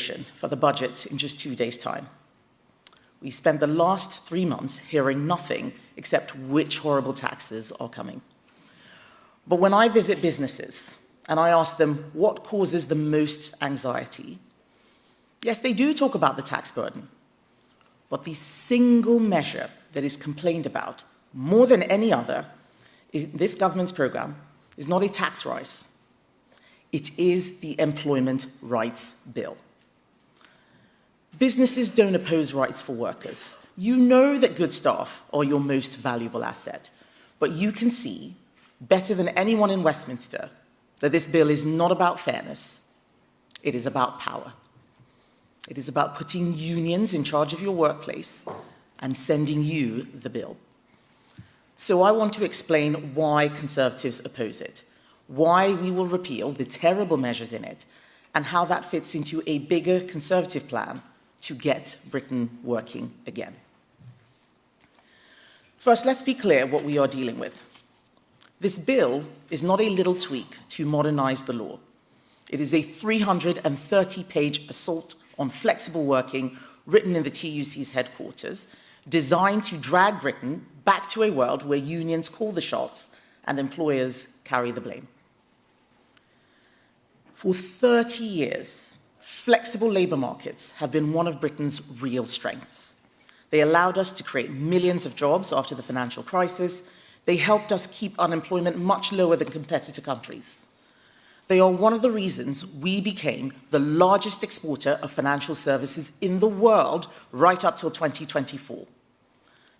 preparation for the budget in just 2 days' time. We spent the last 3 months hearing nothing except which horrible taxes are coming. But when I visit businesses and I ask them what causes the most anxiety, yes, they do talk about the tax burden, but the single measure that is complained about more than any other is this government's program is not a tax rise. It is the Employment Rights Bill. Businesses don't oppose rights for workers. You know that good staff are your most valuable asset, but you can see, better than anyone in Westminster, that this bill is not about fairness. It is about power. It is about putting unions in charge of your workplace and sending you the bill. So I want to explain why Conservatives oppose it, why we will repeal the terrible measures in it, and how that fits into a bigger Conservative plan to get Britain working again. First, let's be clear what we are dealing with. This bill is not a little tweak to modernize the law. It is a 330-page assault on flexible working written in the TUC's headquarters, designed to drag Britain back to a world where unions call the shots and employers carry the blame. For 30 years, flexible labour markets have been one of Britain's real strengths. They allowed us to create millions of jobs after the financial crisis. They helped us keep unemployment much lower than competitor countries. They are one of the reasons we became the largest exporter of financial services in the world right up till 2024.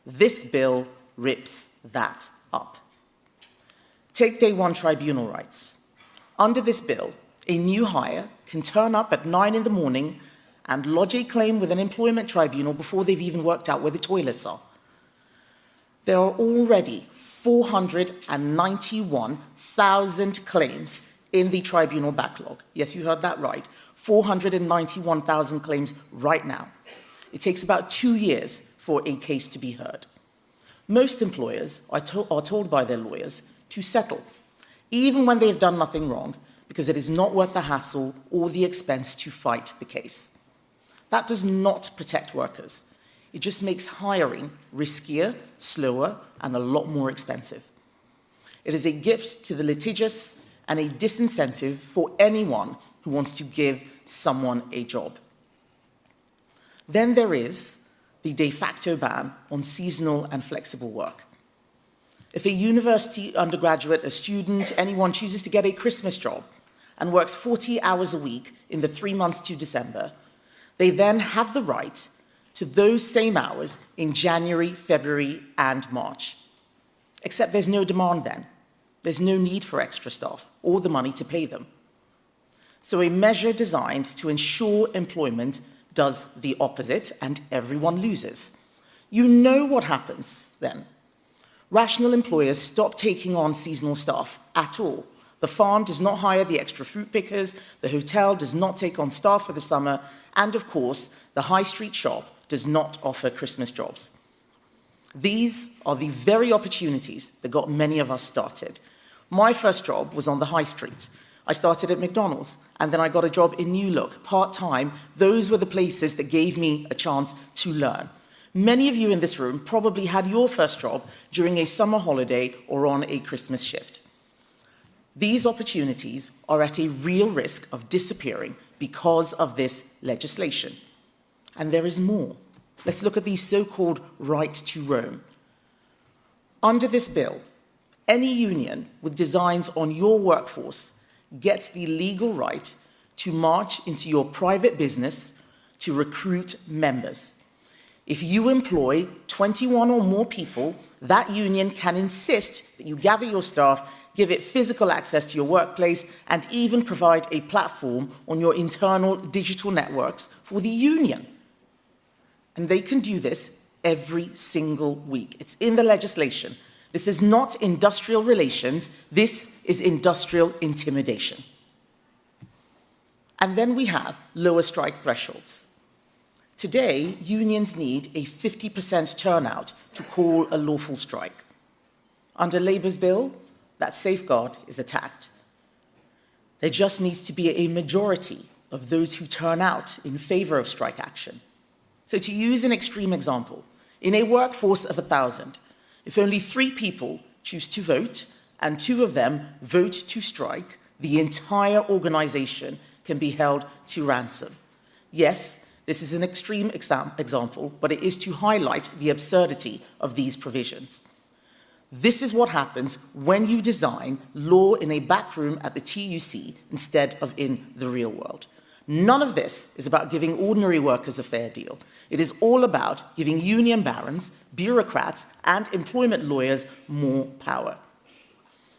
This bill rips that up. Take day one tribunal rights. Under this bill, a new hire can turn up at 9 in the morning and lodge a claim with an employment tribunal before they've even worked out where the toilets are. There are already 491,000 claims in the tribunal backlog. Yes, you heard that right. 491,000 claims right now. It takes about 2 years for a case to be heard. Most employers are told by their lawyers to settle, even when they have done nothing wrong, because it is not worth the hassle or the expense to fight the case. That does not protect workers. It just makes hiring riskier, slower, and a lot more expensive. It is a gift to the litigious and a disincentive for anyone who wants to give someone a job. Then there is the de facto ban on seasonal and flexible work. If a university undergraduate, a student, anyone chooses to get a Christmas job and works 40 hours a week in the 3 months to December, they then have the right to those same hours in January, February, and March. Except there's no demand then. There's no need for extra staff or the money to pay them. So a measure designed to ensure employment does the opposite and everyone loses. You know what happens then. Rational employers stop taking on seasonal staff at all. The farm does not hire the extra fruit pickers, the hotel does not take on staff for the summer, and of course, the high street shop does not offer Christmas jobs. These are the very opportunities that got many of us started. My first job was on the high street. I started at McDonald's, and then I got a job in New Look, part-time. Those were the places that gave me a chance to learn. Many of you in this room probably had your first job during a summer holiday or on a Christmas shift. These opportunities are at a real risk of disappearing because of this legislation. And there is more. Let's look at the so-called right to roam. Under this bill, any union with designs on your workforce gets the legal right to march into your private business to recruit members. If you employ 21 or more people, that union can insist that you gather your staff, give it physical access to your workplace, and even provide a platform on your internal digital networks for the union. And they can do this every single week. It's in the legislation. This is not industrial relations. This is industrial intimidation. And then we have lower strike thresholds. Today, unions need a 50% turnout to call a lawful strike. Under Labour's bill, that safeguard is attacked. There just needs to be a majority of those who turn out in favor of strike action. So to use an extreme example, in a workforce of 1,000, if only 3 people choose to vote and 2 of them vote to strike, the entire organization can be held to ransom. Yes, this is an extreme example, but it is to highlight the absurdity of these provisions. This is what happens when you design law in a back room at the TUC instead of in the real world. None of this is about giving ordinary workers a fair deal. It is all about giving union barons, bureaucrats, and employment lawyers more power.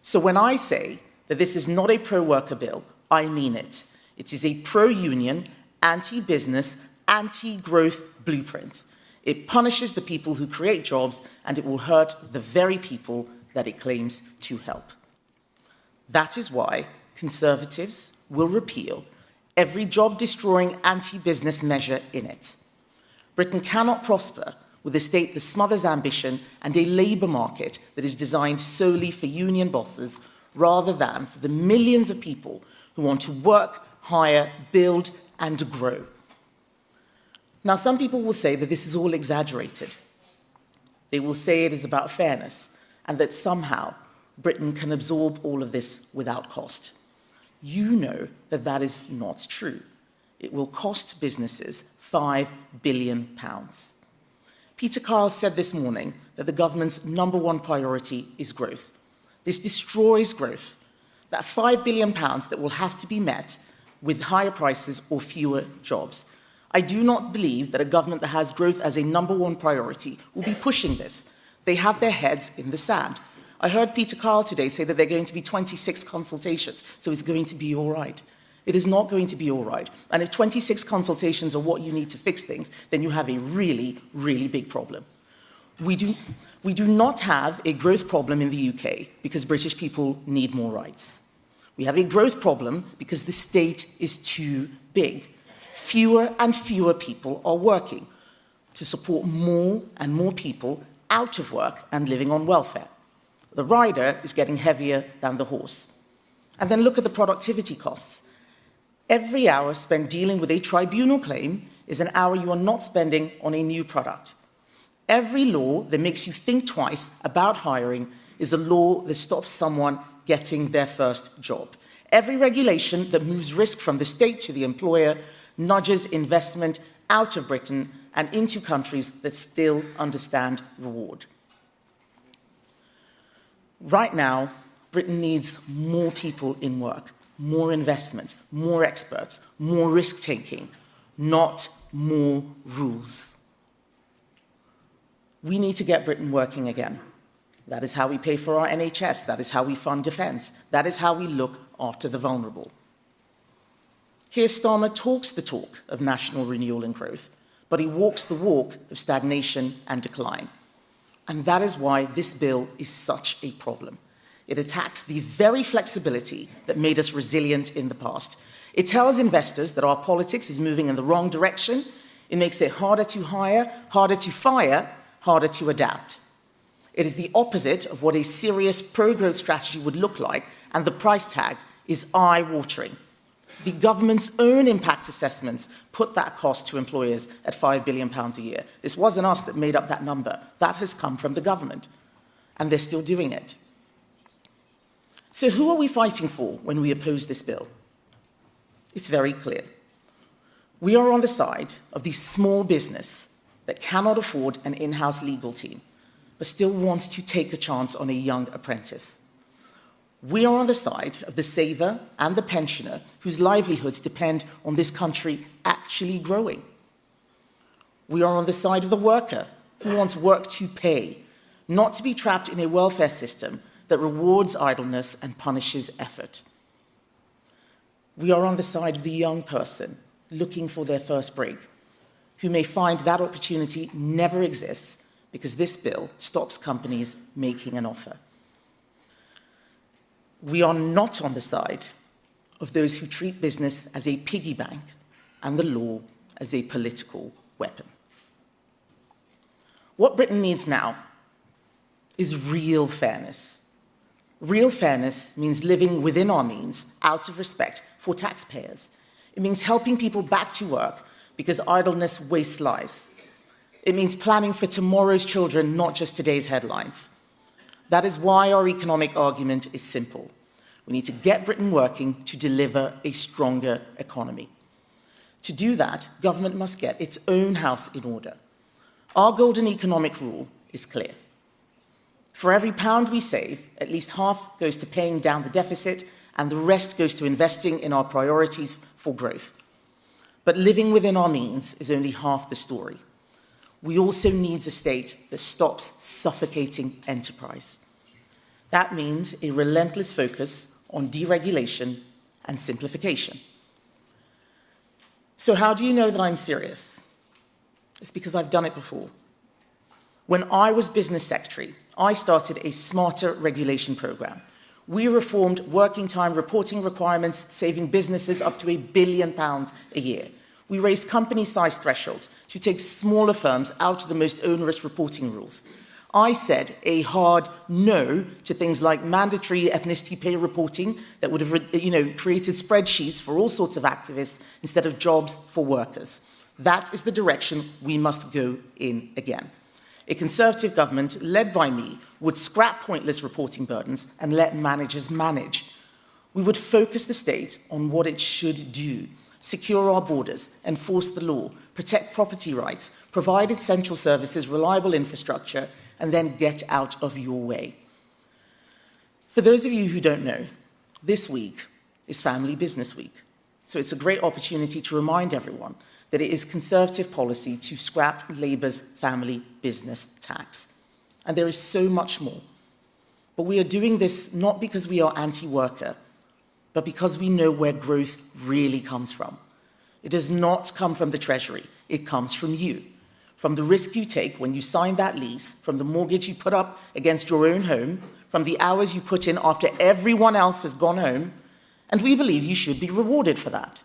So when I say that this is not a pro-worker bill, I mean it. It is a pro-union, anti-business, anti-growth blueprint. It punishes the people who create jobs, and it will hurt the very people that it claims to help. That is why Conservatives will repeal every job-destroying anti-business measure in it. Britain cannot prosper with a state that smothers ambition and a labour market that is designed solely for union bosses rather than for the millions of people who want to work, hire, build, and grow. Now, some people will say that this is all exaggerated. They will say it is about fairness and that somehow Britain can absorb all of this without cost. You know that that is not true. It will cost businesses £5 billion. Peter Kyle said this morning that the government's #1 priority is growth. This destroys growth. That £5 billion that will have to be met with higher prices or fewer jobs. I do not believe that a government that has growth as a #1 priority will be pushing this. They have their heads in the sand. I heard Peter Kyle today say that there are going to be 26 consultations, so it's going to be all right. It is not going to be all right. And if 26 consultations are what you need to fix things, then you have a really, really big problem. We do not have a growth problem in the UK because British people need more rights. We have a growth problem because the state is too big. Fewer and fewer people are working to support more and more people out of work and living on welfare. The rider is getting heavier than the horse. And then look at the productivity costs. Every hour spent dealing with a tribunal claim is an hour you are not spending on a new product. Every law that makes you think twice about hiring is a law that stops someone getting their first job. Every regulation that moves risk from the state to the employer nudges investment out of Britain and into countries that still understand reward. Right now, Britain needs more people in work, more investment, more experts, more risk-taking, not more rules. We need to get Britain working again. That is how we pay for our NHS. That is how we fund defence. That is how we look after the vulnerable. Keir Starmer talks the talk of national renewal and growth, but he walks the walk of stagnation and decline. And that is why this bill is such a problem. It attacks the very flexibility that made us resilient in the past. It tells investors that our politics is moving in the wrong direction. It makes it harder to hire, harder to fire, harder to adapt. It is the opposite of what a serious pro-growth strategy would look like, and the price tag is eye-watering. The government's own impact assessments put that cost to employers at £5 billion a year. This wasn't us that made up that number. That has come from the government, and they're still doing it. So who are we fighting for when we oppose this bill? It's very clear. We are on the side of the small business that cannot afford an in-house legal team, but still wants to take a chance on a young apprentice. We are on the side of the saver and the pensioner whose livelihoods depend on this country actually growing. We are on the side of the worker who wants work to pay, not to be trapped in a welfare system that rewards idleness and punishes effort. We are on the side of the young person looking for their first break, who may find that opportunity never exists because this bill stops companies making an offer. We are not on the side of those who treat business as a piggy bank and the law as a political weapon. What Britain needs now is real fairness. Real fairness means living within our means out of respect for taxpayers. It means helping people back to work because idleness wastes lives. It means planning for tomorrow's children, not just today's headlines. That is why our economic argument is simple. We need to get Britain working to deliver a stronger economy. To do that, government must get its own house in order. Our golden economic rule is clear. For every pound we save, at least half goes to paying down the deficit, and the rest goes to investing in our priorities for growth. But living within our means is only half the story. We also need a state that stops suffocating enterprise. That means a relentless focus on deregulation and simplification. So how do you know that I'm serious? It's because I've done it before. When I was business secretary, I started a smarter regulation program. We reformed working time reporting requirements, saving businesses up to £1 billion a year. We raised company size thresholds to take smaller firms out of the most onerous reporting rules. I said a hard no to things like mandatory ethnicity pay reporting that would have created spreadsheets for all sorts of activists instead of jobs for workers. That is the direction we must go in again. A Conservative government, led by me, would scrap pointless reporting burdens and let managers manage. We would focus the state on what it should do: secure our borders, enforce the law, protect property rights, provide essential services, reliable infrastructure, and then get out of your way. For those of you who don't know, this week is Family Business Week. So it's a great opportunity to remind everyone that it is Conservative policy to scrap Labour's family business tax. And there is so much more. But we are doing this not because we are anti-worker, but because we know where growth really comes from. It does not come from the Treasury, it comes from you. From the risk you take when you sign that lease, from the mortgage you put up against your own home, from the hours you put in after everyone else has gone home, and we believe you should be rewarded for that.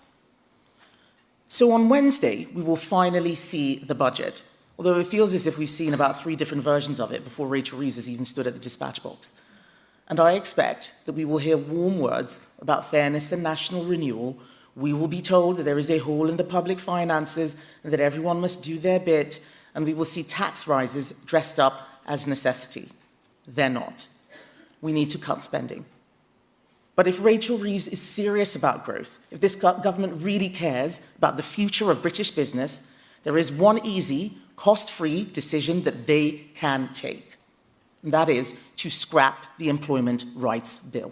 So on Wednesday, we will finally see the budget, although it feels as if we've seen about 3 different versions of it before Rachel Reeves has even stood at the dispatch box. And I expect that we will hear warm words about fairness and national renewal. We will be told that there is a hole in the public finances and that everyone must do their bit, and we will see tax rises dressed up as necessity. They're not. We need to cut spending. But if Rachel Reeves is serious about growth, if this government really cares about the future of British business, there is one easy, cost-free decision that they can take. And that is to scrap the Employment Rights Bill.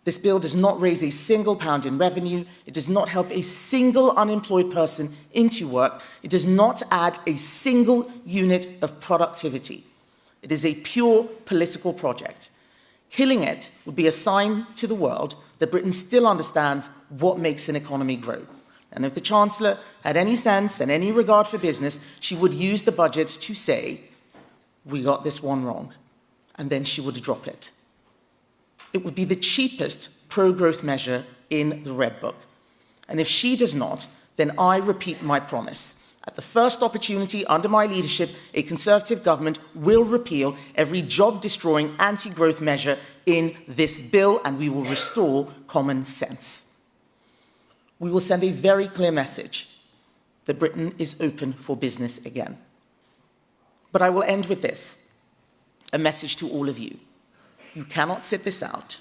This bill does not raise a single pound in revenue. It does not help a single unemployed person into work. It does not add a single unit of productivity. It is a pure political project. Killing it would be a sign to the world that Britain still understands what makes an economy grow. And if the Chancellor had any sense and any regard for business, she would use the budget to say, "We got this one wrong," and then she would drop it. It would be the cheapest pro-growth measure in the Red Book. And if she does not, then I repeat my promise. At the first opportunity under my leadership, a Conservative government will repeal every job-destroying anti-growth measure in this bill, and we will restore common sense. We will send a very clear message that Britain is open for business again. But I will end with this, a message to all of you. You cannot sit this out.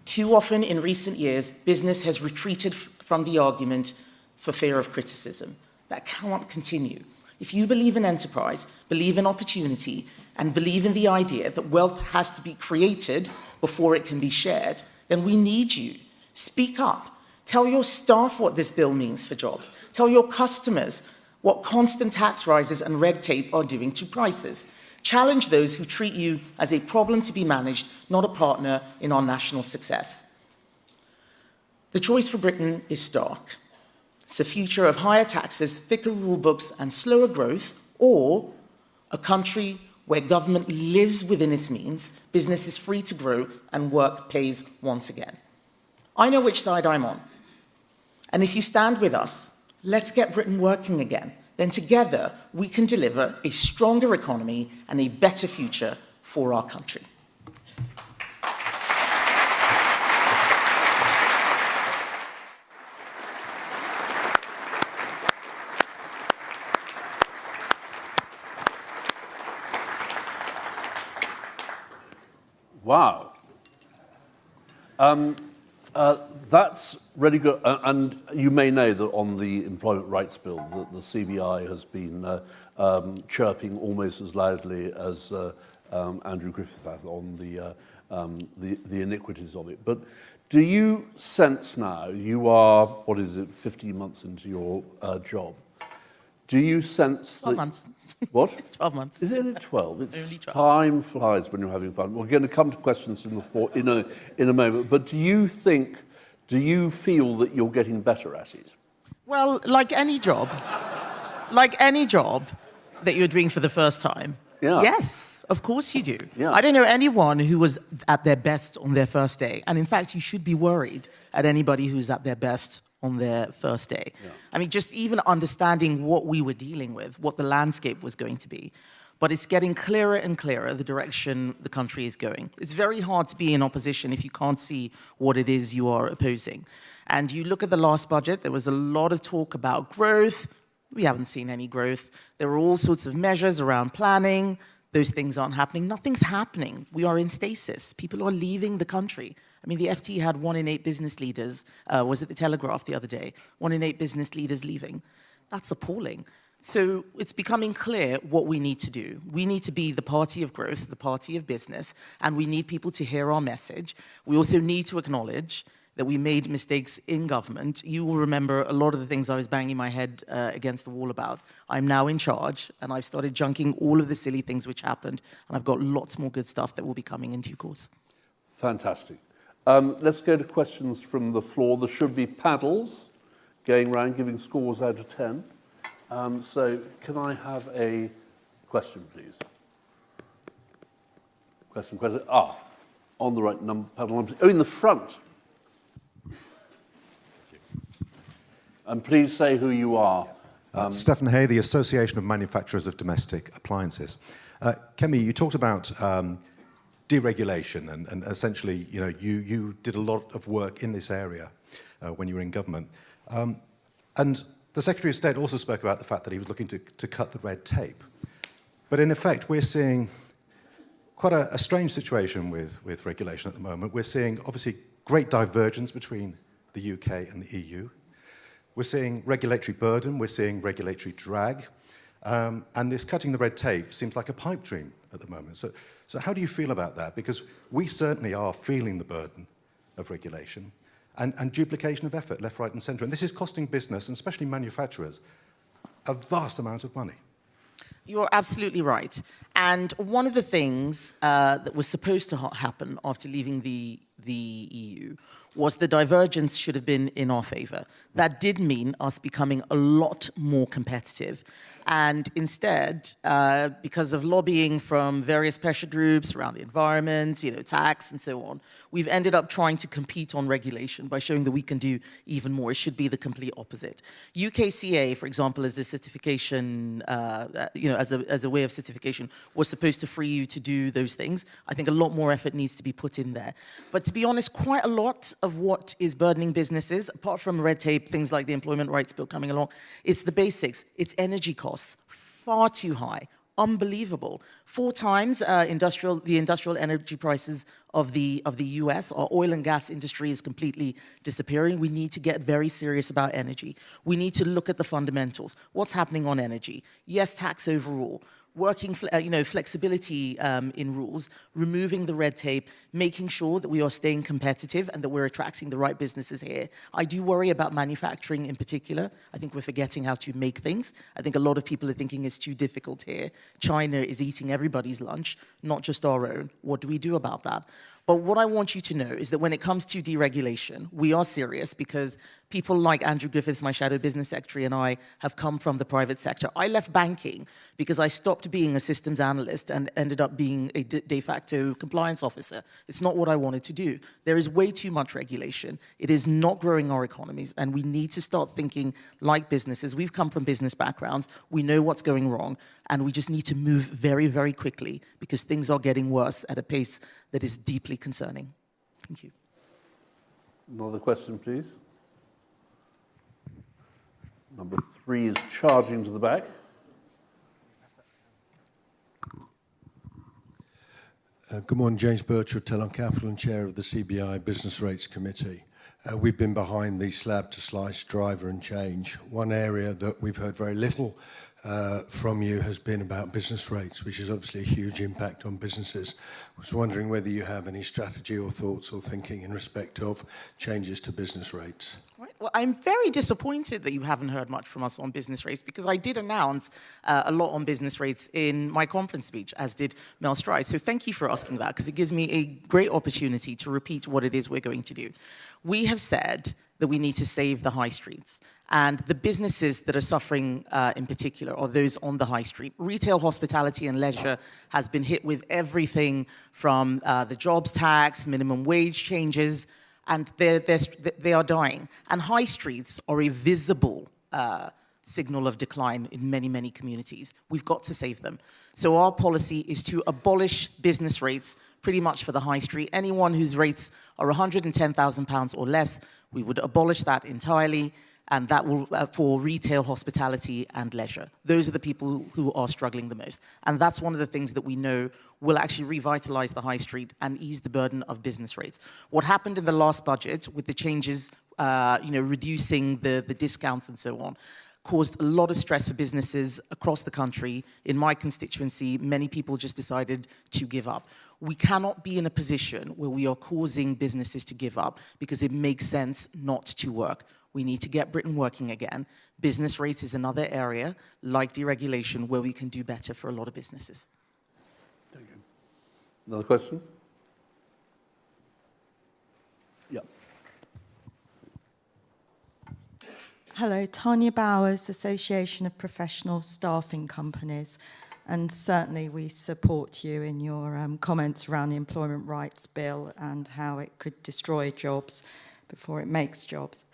Too often in recent years, business has retreated from the argument for fear of criticism. That cannot continue. If you believe in enterprise, believe in opportunity, and believe in the idea that wealth has to be created before it can be shared, then we need you. Speak up. Tell your staff what this bill means for jobs. Tell your customers what constant tax rises and red tape are doing to prices. Challenge those who treat you as a problem to be managed, not a partner in our national success. The choice for Britain is stark. It's a future of higher taxes, thicker rule books, and slower growth, or a country where government lives within its means, business is free to grow, and work pays once again. I know which side I'm on. And if you stand with us, let's get Britain working again. Then together we can deliver a stronger economy and a better future for our country. Wow. That's really good. And you may know that on the Employment Rights Bill, that the CBI has been chirping almost as loudly as Andrew Griffiths has on the iniquities of it. But do you sense now, you are, 15 months into your job, do you sense 12 months. What? 12 months. Is it only 12? It's Only 12. Time flies when you're having fun. We're going to come to questions in a moment. But do you feel that you're getting better at it? Well, like any job that you're doing for the first time, yes, of course you do. Yeah. I don't know anyone who was at their best on their first day. And in fact, you should be worried at anybody who's at their best on their first day. Yeah. I mean, just even understanding what we were dealing with, what the landscape was going to be. But it's getting clearer and clearer, the direction the country is going. It's very hard to be in opposition if you can't see what it is you are opposing. And you look at the last budget, there was a lot of talk about growth. We haven't seen any growth. There were all sorts of measures around planning. Those things aren't happening. Nothing's happening. We are in stasis. People are leaving the country. I mean, the FT had 1 in 8 business leaders, was at the Telegraph the other day, 1 in 8 business leaders leaving. That's appalling. So it's becoming clear what we need to do. We need to be the party of growth, the party of business, and we need people to hear our message. We also need to acknowledge that we made mistakes in government. You will remember a lot of the things I was banging my head against the wall about. I'm now in charge, and I've started junking all of the silly things which happened, and I've got lots more good stuff that will be coming in due course. Fantastic. Let's go to questions from the floor. There should be paddles going around giving scores out of 10. So can I have a question, please? Question. On the right paddle number. Oh, in the front. And please say who you are. Stephen Hay, the Association of Manufacturers of Domestic Appliances. Kemi, you talked about deregulation, and essentially, you did a lot of work in this area when you were in government. And the Secretary of State also spoke about the fact that he was looking to cut the red tape. But in effect, we're seeing quite a strange situation with regulation at the moment. We're seeing, obviously, great divergence between the UK and the EU. We're seeing regulatory burden, we're seeing regulatory drag, and this cutting the red tape seems like a pipe dream at the moment. So how do you feel about that? Because we certainly are feeling the burden of regulation and duplication of effort, left, right, and centre. And this is costing business, and especially manufacturers, a vast amount of money. You're absolutely right. And one of the things that was supposed to happen after leaving the EU was the divergence should have been in our favour. That did mean us becoming a lot more competitive. And instead, because of lobbying from various pressure groups around the environment, tax and so on, we've ended up trying to compete on regulation by showing that we can do even more. It should be the complete opposite. UKCA, for example, as a certification, as a way of certification, was supposed to free you to do those things. I think a lot more effort needs to be put in there. But to be honest, quite a lot of what is burdening businesses, apart from red tape, things like the Employment Rights Bill coming along, it's the basics. It's energy costs, far too high, unbelievable. 4 times the industrial energy prices of the US. Our oil and gas industry is completely disappearing. We need to get very serious about energy. We need to look at the fundamentals. What's happening on energy? Yes, tax overall. Working, flexibility in rules, removing the red tape, making sure that we are staying competitive and that we're attracting the right businesses here. I do worry about manufacturing in particular. I think we're forgetting how to make things. I think a lot of people are thinking it's too difficult here. China is eating everybody's lunch, not just our own. What do we do about that? But what I want you to know is that when it comes to deregulation, we are serious because people like Andrew Griffiths, my shadow business secretary, and I have come from the private sector. I left banking because I stopped being a systems analyst and ended up being a de facto compliance officer. It's not what I wanted to do. There is way too much regulation. It is not growing our economies, and we need to start thinking like businesses. We've come from business backgrounds. We know what's going wrong, and we just need to move very, very quickly because things are getting worse at a pace that is deeply concerning. Thank you. Another question, please. Number 3 is charging to the back. Good morning, James Birchall, Telon Capital and Chair of the CBI Business Rates Committee. We've been behind the slab to slice driver and change. One area that we've heard very little from you has been about business rates, which is obviously a huge impact on businesses. I was wondering whether you have any strategy or thoughts or thinking in respect of changes to business rates. Right. Well, I'm very disappointed that you haven't heard much from us on business rates, because I did announce a lot on business rates in my conference speech, as did Mel Stride. So thank you for asking that, because it gives me a great opportunity to repeat what it is we're going to do. We have said that we need to save the high streets. And the businesses that are suffering in particular are those on the high street. Retail, hospitality, and leisure has been hit with everything from the jobs tax, minimum wage changes, and they are dying. And high streets are a visible signal of decline in many, many communities. We've got to save them. So our policy is to abolish business rates pretty much for the high street. Anyone whose rates are £110,000 or less, we would abolish that entirely. And that will, for retail, hospitality, and leisure. Those are the people who are struggling the most. And that's one of the things that we know will actually revitalize the high street and ease the burden of business rates. What happened in the last budget with the changes, reducing the discounts and so on, caused a lot of stress for businesses across the country. In my constituency, many people just decided to give up. We cannot be in a position where we are causing businesses to give up because it makes sense not to work. We need to get Britain working again. Business rates is another area, like deregulation, where we can do better for a lot of businesses. Thank you. Another question? Yeah. Hello, Tanya Bowers, Association of Professional Staffing Companies. And certainly we support you in your comments around the Employment Rights Bill and how it could destroy jobs before it makes jobs.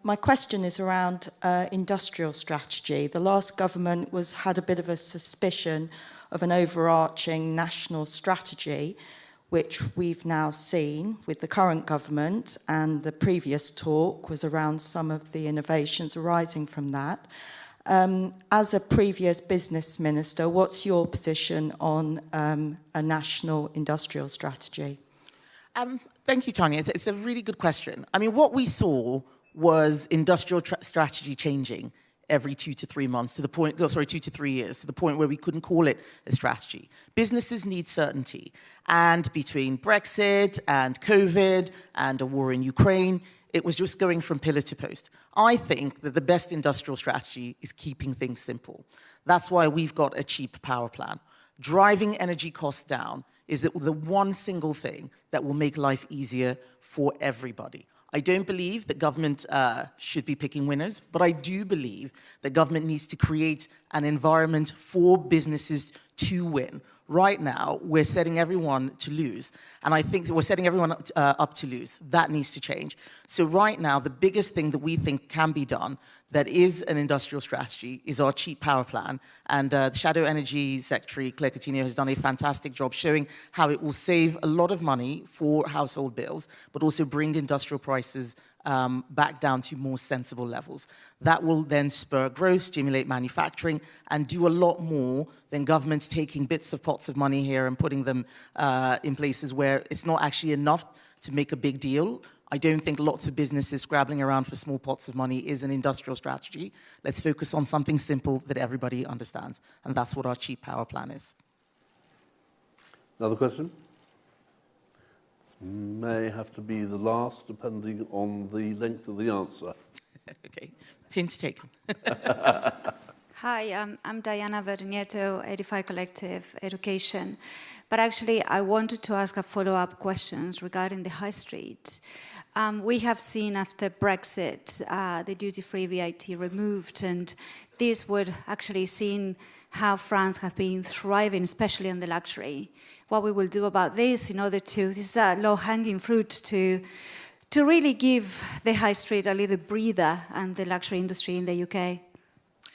My question is around industrial strategy. The last government had a bit of a suspicion of an overarching national strategy, which we've now seen with the current government, and the previous talk was around some of the innovations arising from that. As a previous business minister, what's your position on a national industrial strategy? Thank you, Tanya. It's a really good question. I mean, what we saw was industrial strategy changing every 2 to 3 months to the point, 2 to 3 years, to the point where we couldn't call it a strategy. Businesses need certainty. And between Brexit and COVID and a war in Ukraine, it was just going from pillar to post. I think that the best industrial strategy is keeping things simple. That's why we've got a cheap power plan. Driving energy costs down is the one single thing that will make life easier for everybody. I don't believe that government should be picking winners, but I do believe that government needs to create an environment for businesses to win. Right now, we're setting everyone to lose, and I think that we're setting everyone up to lose. That needs to change. So right now, the biggest thing that we think can be done that is an industrial strategy is our cheap power plan, and the Shadow Energy Secretary, Claire Coutinho, has done a fantastic job showing how it will save a lot of money for household bills, but also bring industrial prices back down to more sensible levels. That will then spur growth, stimulate manufacturing, and do a lot more than governments taking bits of pots of money here and putting them in places where it's not actually enough to make a big deal. I don't think lots of businesses scrabbling around for small pots of money is an industrial strategy. Let's focus on something simple that everybody understands, and that's what our cheap power plan is. Another question? May have to be the last, depending on the length of the answer. Okay, hint taken. Hi, I'm Diana Vernieto, Edify Collective Education. But actually, I wanted to ask a follow-up questions regarding the high street. We have seen after Brexit, the duty-free VAT removed, and this would actually seen how France has been thriving, especially on the luxury. What we will do about this in order to, this is a low-hanging fruit to really give the high street a little breather and the luxury industry in the UK.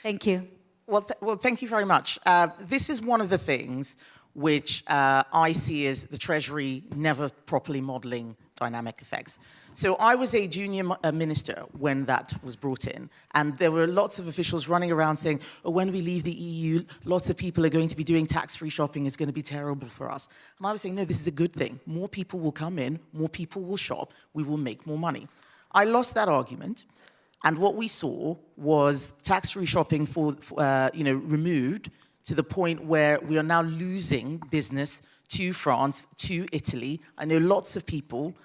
Thank you. Well, thank you very much. This is one of the things which I see as the Treasury never properly modelling dynamic effects. So I was a junior minister when that was brought in, and there were lots of officials running around saying, oh, when we leave the EU, lots of people are going to be doing tax-free shopping, it's going to be terrible for us. And I was saying, no, this is a good thing. More people will come in, more people will shop, we will make more money. I lost that argument, and what we saw was tax-free shopping removed to the point where we are now losing business to France, to Italy. I know lots of people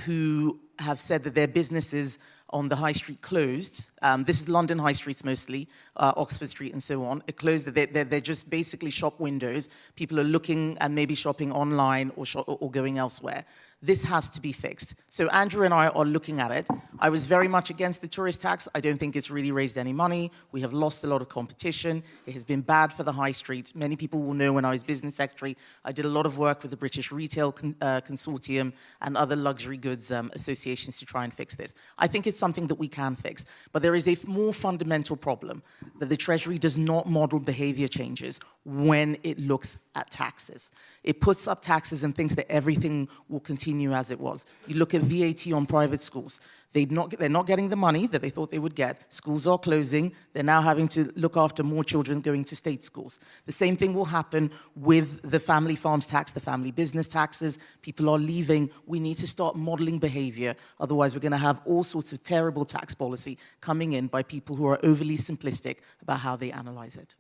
who have said that their businesses on the high street closed. This is London high streets mostly, Oxford Street and so on. It closed, they're just basically shop windows. People are looking and maybe shopping online or going elsewhere. This has to be fixed. So Andrew and I are looking at it. I was very much against the tourist tax. I don't think it's really raised any money. We have lost a lot of competition. It has been bad for the high street. Many people will know when I was business secretary, I did a lot of work with the British Retail Consortium and other luxury goods associations to try and fix this. I think it's something that we can fix. But there is a more fundamental problem, that the Treasury does not model behavior changes when it looks at taxes. It puts up taxes and thinks that everything will continue as it was. You look at VAT on private schools. They're not getting the money that they thought they would get. Schools are closing. They're now having to look after more children going to state schools. The same thing will happen with the family farms tax, the family business taxes. People are leaving. We need to start modeling behavior. Otherwise, we're going to have all sorts of terrible tax policy coming in by people who are overly simplistic about how they analyze it.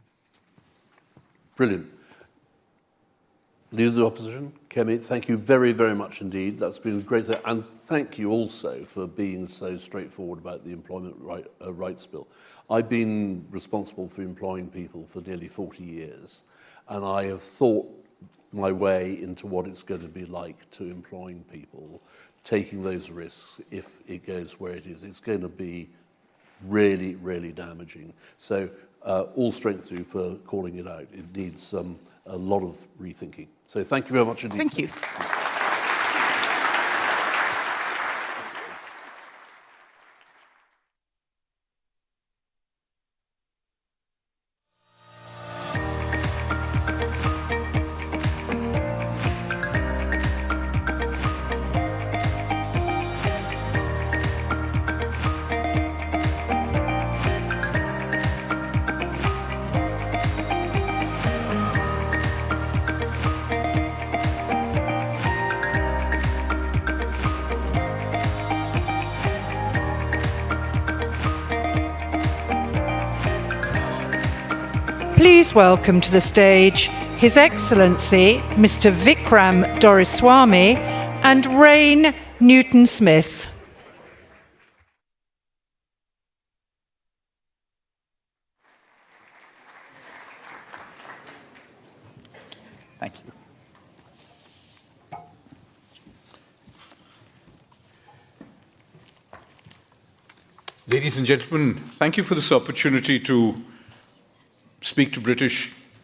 Brilliant. Leader of the Opposition, Kemi, thank you very, very much indeed. That's been great. And thank you also for being so straightforward about the Employment Rights Bill. I've been responsible for employing people for nearly 40 years, and I have thought my way into what it's going to be like to employing people, taking those risks if it goes where it is. It's going to be really, really damaging. So all strength to you for calling it out. It needs a lot of rethinking. So thank you very much indeed. Thank you. Please welcome to the stage His Excellency Mr. Vikram Doraiswamy and Rain Newton-Smith. Thank you. Ladies and gentlemen, thank you for this opportunity to speak to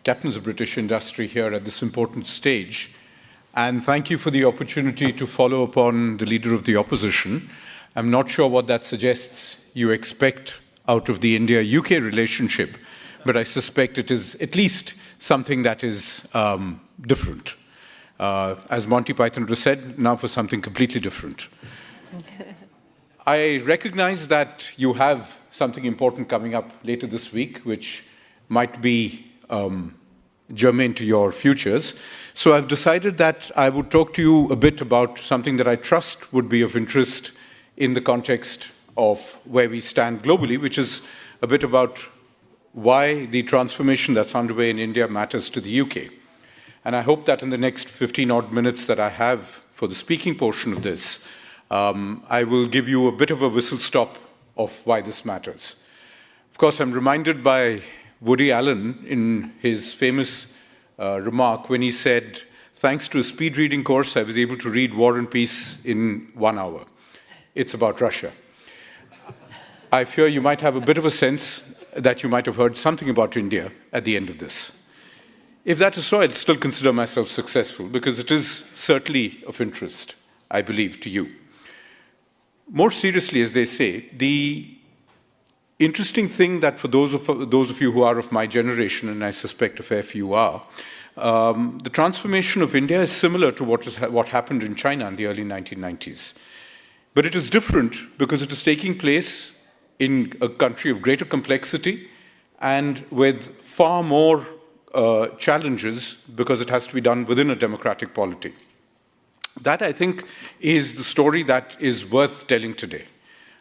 captains of British industry here at this important stage. And thank you for the opportunity to follow upon the Leader of the Opposition. I'm not sure what that suggests you expect out of the India-UK relationship, but I suspect it is at least something that is different. As Monty Python would have said, now for something completely different. I recognize that you have something important coming up later this week, which might be germane to your futures. So I've decided that I would talk to you a bit about something that I trust would be of interest in the context of where we stand globally, which is a bit about why the transformation that's underway in India matters to the UK. And I hope that in the next 15-odd minutes that I have for the speaking portion of this, I will give you a bit of a whistle-stop of why this matters. Of course, I'm reminded by Woody Allen in his famous remark when he said, thanks to a speed reading course, I was able to read War and Peace in 1 hour. It's about Russia. I fear you might have a bit of a sense that you might have heard something about India at the end of this. If that is so, I'd still consider myself successful because it is certainly of interest, I believe, to you. More seriously, as they say, the interesting thing that for those of you who are of my generation, and I suspect a fair few are, The transformation of India is similar to what happened in China in the early 1990s. But it is different because it is taking place in a country of greater complexity and with far more challenges because it has to be done within a democratic polity. That, I think, is the story that is worth telling today.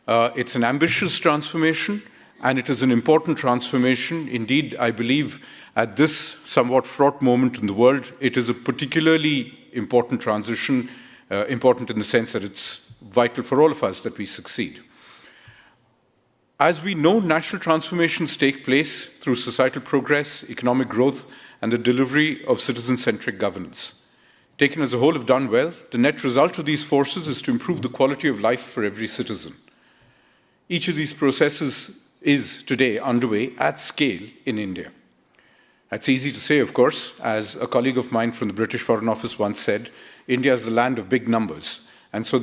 It's an ambitious transformation, and it is an important transformation. Indeed, I believe at this somewhat fraught moment in the world, it is a particularly important transition, important in the sense that it's vital for all of us that we succeed. As we know, national transformations take place through societal progress, economic growth, and the delivery of citizen-centric governance. Taken as a whole, if done well, the net result of these forces is to improve the quality of life for every citizen. Each of these processes is today underway at scale in India. That's easy to say, of course. As a colleague of mine from the British Foreign Office once said, India is the land of big numbers. And so